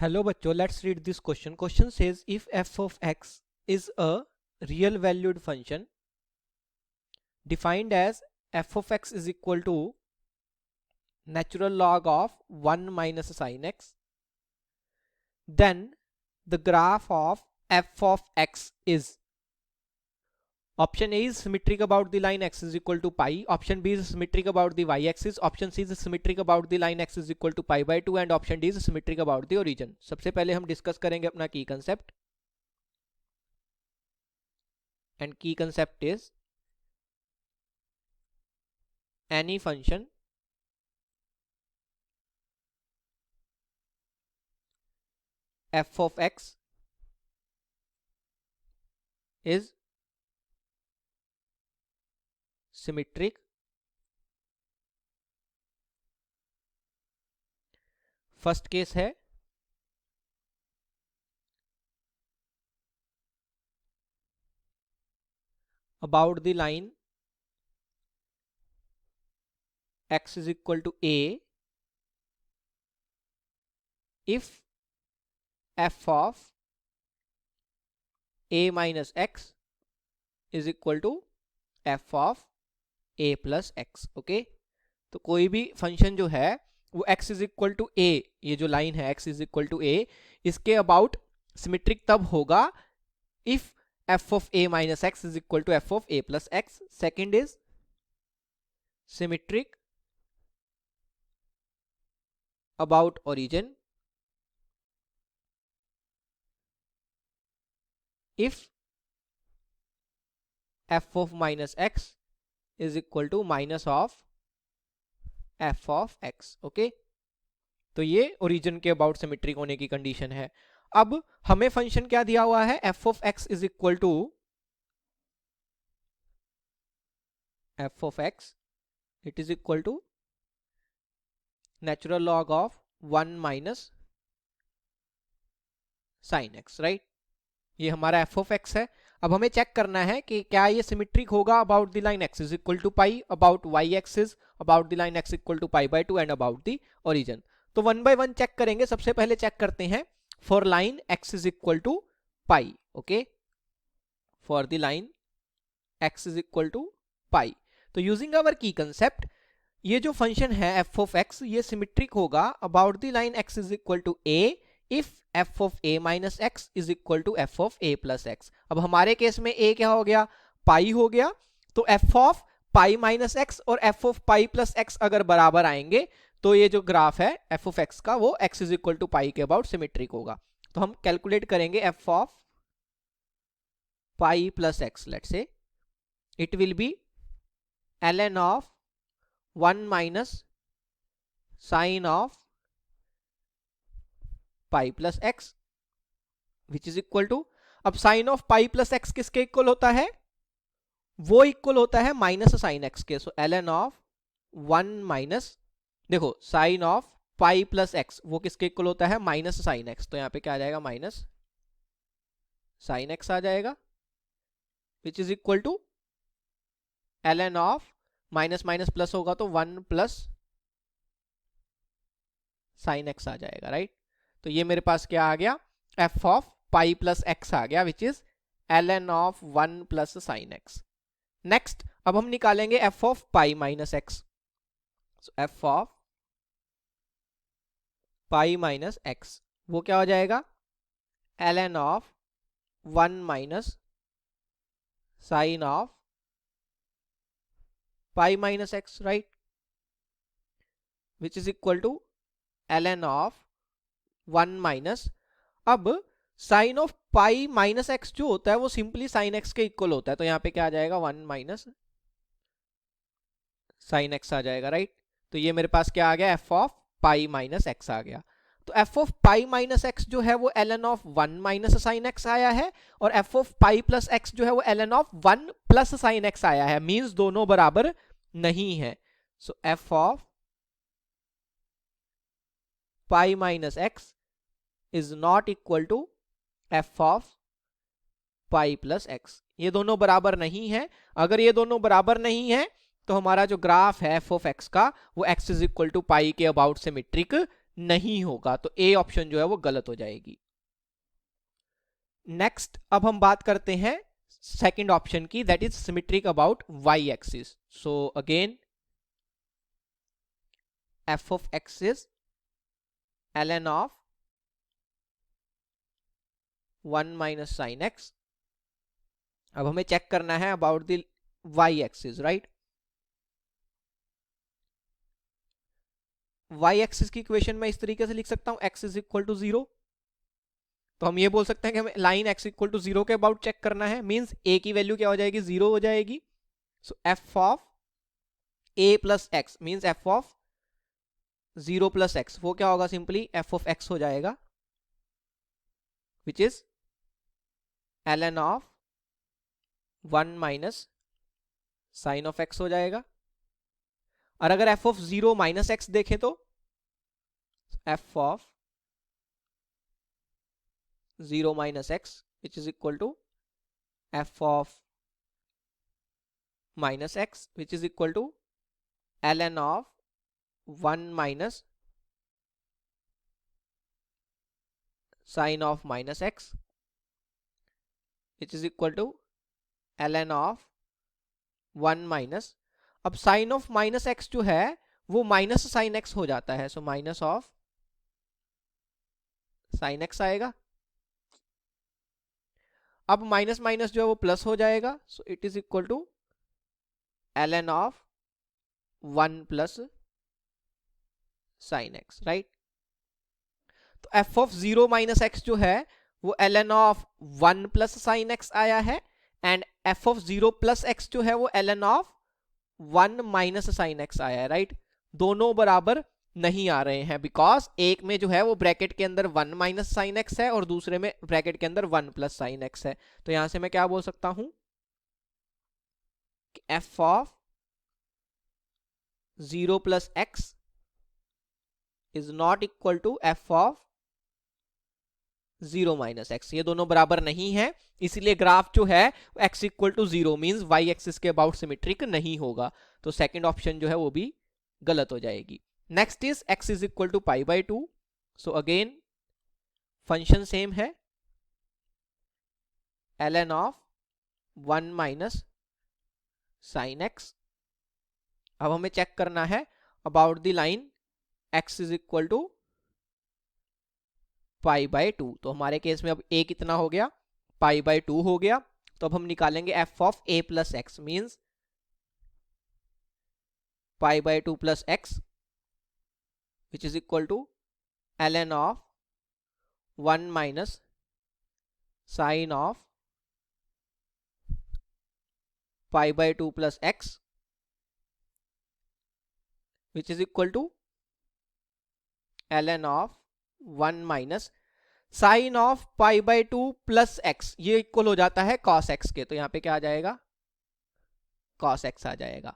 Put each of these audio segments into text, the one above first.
Hello बच्चों, let's read this question. Question says if f of x is a real valued function defined as f of x is equal to natural log of 1 minus sin x, then the graph of f of x is option A is symmetric about the line x is equal to pi, option B is symmetric about the y-axis, option C is symmetric about the line x is equal to pi by 2 and option D is symmetric about the origin. सबसे पहले हम discuss करेंगे अपना की concept and key concept is any function f of x is symmetric first case है about the line x is equal to a if f of a minus x is equal to f of a plus x. Okay, तो कोई भी function जो है वो x is equal to a, ये जो line है x is equal to a, इसके अबाउट सिमेट्रिक तब होगा if f of a minus x is equal to f of a plus x. Second is symmetric about origin if f of minus x is equal to minus of f of x. Okay, तो ये origin के about symmetric होने की condition है. अब हमें function क्या दिया हुआ है, f of x is equal to f of x, it is equal to natural log of 1 minus sin x, right. ये हमारा f of x है. अब हमें चेक करना है कि क्या ये सिमेट्रिक होगा about the line x is equal to pi, about y axis, about the line x equal to pi by 2 and about the origin. तो वन बाय वन चेक करेंगे. सबसे पहले चेक करते हैं for line x is equal to pi. Okay, for the line x is equal to pi. तो using our key concept, ये जो function है f of x ये सिमेट्रिक होगा about the line x is equal to a if f of a minus x is equal to f of a plus x. अब हमारे case में a क्या हो गया, पाई हो गया. तो f of pi minus x और f of pi plus x अगर बराबर आएंगे तो ये जो ग्राफ है f of x का वो x इज इक्वल टू पाई के अबाउट सिमेट्रिक होगा. तो हम कैलकुलेट करेंगे f of pi plus x. Let's say it will be ln of 1 minus sin of pi plus x which is equal to, अब sine of pi plus x किसके equal होता है, वो equal होता है माइनस साइन एक्स के. So ln of 1 minus, देखो sine of pi plus X वो किसके इक्वल होता है, माइनस साइन एक्स. तो यहां पे क्या आ जाएगा, माइनस साइन एक्स आ जाएगा which is equal to ln of minus minus plus होगा तो 1 प्लस साइन एक्स आ जाएगा, राइट. तो ये मेरे पास क्या आ गया, f of pi plus x आ गया which is ln of 1 plus sine x. Next अब हम निकालेंगे f of pi minus x. So f of pi minus x वो क्या हो जाएगा, ln of 1 minus sine of pi minus x, right, which is equal to ln of 1 minus, अब sine of pi minus x जो होता है वो simply sine x के इक्वल होता है. तो यहां पे क्या आ जाएगा, 1 माइनस साइन एक्स आ जाएगा, राइट. तो ये मेरे पास क्या आ गया, f of pi minus x आ गया. तो f of pi minus x जो है वो ln of 1 minus sine x आया है और f of pi plus x जो है वो ln of 1 plus sine x आया है. मींस दोनों बराबर नहीं है. So f of pi minus x is not equal to f of pi plus x. ये दोनों बराबर नहीं है. अगर ये दोनों बराबर नहीं है तो हमारा जो ग्राफ है f ऑफ x का वो x इज इक्वल टू पाई के अबाउट सिमेट्रिक नहीं होगा, तो ए ऑप्शन जो है वो गलत हो जाएगी। नेक्स्ट अब हम बात करते हैं सेकंड ऑप्शन की, that is symmetric about Y axis. So again F of X is ln of 1 minus sine X. अब हमें चेक करना है about the Y axis, right. Y axis की इक्वेशन मैं इस तरीके से लिख सकता हूं, x इज इक्वल टू 0। तो हम ये बोल सकते हैं कि हमें लाइन x इक्वल टू 0 के अबाउट चेक करना है, मींस a की वैल्यू क्या हो जाएगी, 0 हो जाएगी। So f of a plus X means f of 0 plus X, वो क्या होगा, सिंपली f ऑफ x हो जाएगा, which is ln of 1 minus sine of x हो जाएगा। और अगर f ऑफ 0 माइनस एक्स देखें तो f of 0 minus x which is equal to f of minus x which is equal to ln of 1 minus sine of minus x which is equal to ln of 1 minus, अब sine of minus x जो है वो minus sine X हो जाता है, so minus of sine X आएगा। अब minus minus जो है वो प्लस हो जाएगा, so it is equal to ln of 1 plus sine X, right. तो f ऑफ 0 माइनस एक्स जो है वो ln of 1 plus sine x आया है, and f of 0 plus x जो है वो ln of 1 minus sine x आया है, राइट। दोनों बराबर नहीं आ रहे हैं, बिकॉज एक में जो है वो ब्रैकेट के अंदर 1 माइनस साइन एक्स है और दूसरे में ब्रैकेट के अंदर 1 प्लस साइन एक्स है। तो यहां से मैं क्या बोल सकता हूं कि f of 0 plus x is not equal to f of 0 minus X, ये दोनों बराबर नहीं है, इसलिए ग्राफ जो है x equal to 0 means Y axis के अबाउट सिमेट्रिक नहीं होगा, तो सेकंड ऑप्शन जो है वो भी गलत हो जाएगी। Next is x is equal to pi by 2। So again function same है, ln of 1 minus sine X. अब हमें चेक करना है about the line x is equal to pi by 2। तो हमारे केस में अब a कितना हो गया, पाई बाई 2 हो गया। तो अब हम निकालेंगे f of a plus X means pi by 2 plus X which is equal to ln of 1 minus sine of pi by 2 plus X which is equal to ln of 1 minus sine of pi by 2 plus x, ये equal हो जाता है cos x के, तो यहां पे क्या आ जाएगा, कॉस एक्स आ जाएगा।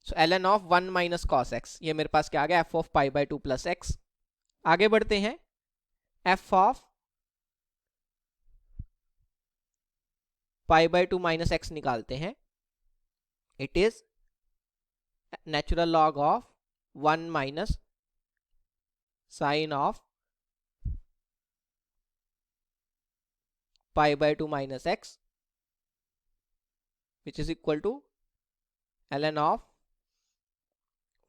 So ln of 1 minus cos x, ये मेरे पास क्या आ गया, f of pi by 2 plus x. आगे बढ़ते हैं, f of pi by 2 minus x निकालते हैं, it is natural log of 1 minus sine of pi by 2 minus x which is equal to ln of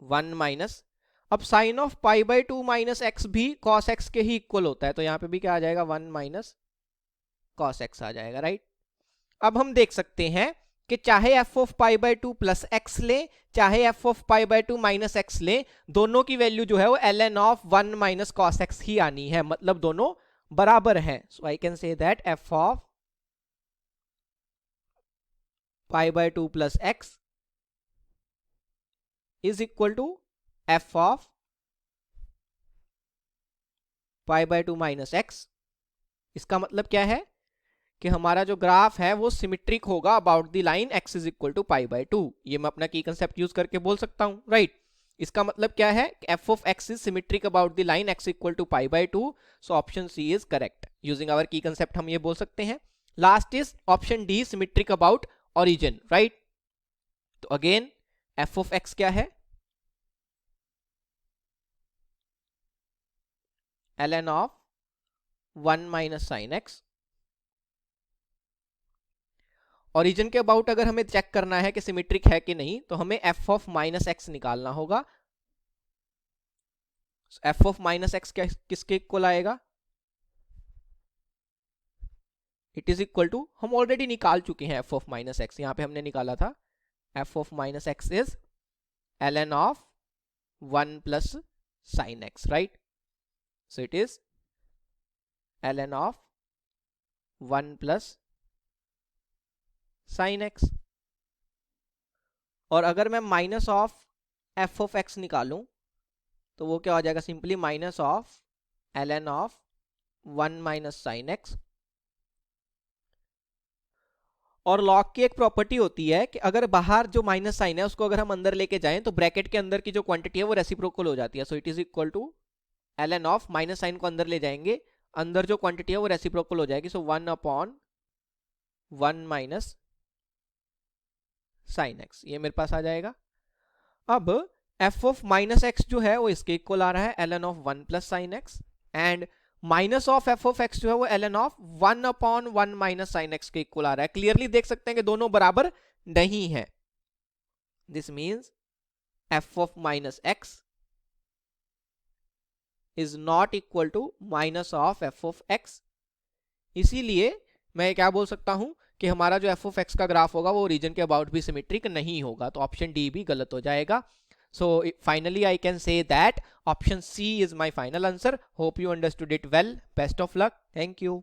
1 minus, अब sine of pi by 2 minus x भी cos x के ही equal होता है, तो यहां पे भी क्या आ जाएगा, 1 माइनस कॉस एक्स आ जाएगा, राइट। अब हम देख सकते हैं कि चाहे f of pi by 2 plus x ले, चाहे f of pi by 2 minus x ले, दोनों की वैल्यू जो है वो ln of 1 minus cos x ही आनी है, मतलब दोनों बराबर हैं। So I can say that f of pi by 2 plus x is equal to f of pi by 2 minus x. इसका मतलब क्या है कि हमारा जो ग्राफ है वो सिमेट्रिक होगा about the line x is equal to pi by 2। ये मैं अपना की कंसेप्ट यूज करके बोल सकता हूं, राइट। इसका मतलब क्या है, f of x is symmetric about the line x equal to pi by 2, so option C is correct. Using our key concept हम ये बोल सकते हैं। Last is option D, symmetric about origin, right. तो अगेन f ऑफ x क्या है, ln of 1 minus sine X. Origin के about अगर हमें चेक करना है कि सिमेट्रिक है कि नहीं, तो हमें f ऑफ माइनस एक्स निकालना होगा। f ऑफ माइनस एक्स किसके इक्वल आएगा? इट इज इक्वल टू, हम ऑलरेडी निकाल चुके हैं f ऑफ माइनस एक्स, यहां पे हमने निकाला था f of minus x is ln of 1 plus sine X, right? So it is ln of 1 plus sine x. और अगर मैं minus of f of x निकालूं तो वो क्या हो जाएगा? Simply minus of ln of 1 minus sine x. और लॉग की एक प्रॉपर्टी होती है कि अगर बाहर जो माइनस साइन है उसको अगर हम अंदर लेके जाएं तो ब्रैकेट के अंदर की जो क्वांटिटी है वो रेसिप्रोकल हो जाती है। So it is equal to ln of minus sine को अंदर ले जाएंगे, अंदर जो क्वांटिटी है वो रेसिप्रोकल हो जाएगी। सो 1 अपॉन 1 माइनस साइन एक्स, ये मेरे पास आ जाएगा। अब f ऑफ माइनस एक्स जो है वो इसके इक्वल आ रहा है ln of 1 plus sine x, and minus of f of x जो है वो ln of 1 upon 1 minus sine x के इक्वल आ रहा है। क्लियरली देख सकते हैं कि दोनों बराबर नहीं है। This means f of minus x is not equal to minus of f of x। इसीलिए मैं क्या बोल सकता हूं कि हमारा जो f ऑफ x का ग्राफ होगा वो रीजन के अबाउट भी सिमेट्रिक नहीं होगा, तो ऑप्शन डी भी गलत हो जाएगा। So finally I can say that option C is my final answer. Hope you understood it well. Best of luck. Thank you.